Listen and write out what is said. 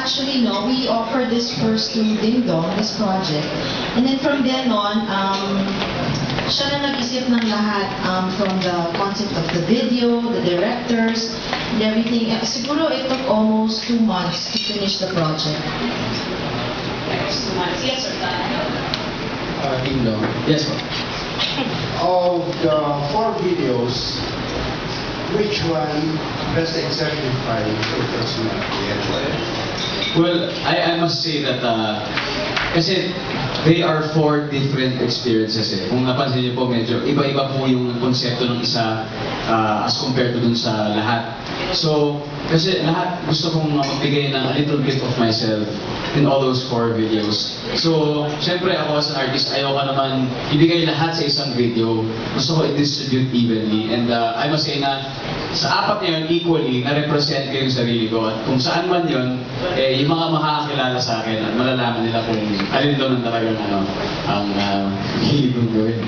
actually, no, we offered this first to Ding Dong, this project. And then from then on, siya na nag-isip ng lahat, from the concept of the video, the directors, and everything. Siguro it took almost 2 months to finish the project. Yes, sir. Ding Dong. Yes, po. Of the 4 videos, which one best exemplify your personality? Well, I must say that kasi they are 4 different experiences eh. Kung napansin niyo po, medyo iba-iba po yung konsepto ng isa as compared to dun sa lahat. So, kasi lahat gusto kong magbigay ng a little bit of myself in all those 4 videos. So, syempre ako as an artist, ayoko naman ibigay lahat sa isang video. Gusto ko i-distribute evenly. And I must say na sa 4 na yun, equally, na-represent ko yung sarili ko. At kung saan man yun, yung mga makakakilala sa akin at malalaman nila kung alin doon ang talagang ang hilig kong gawin.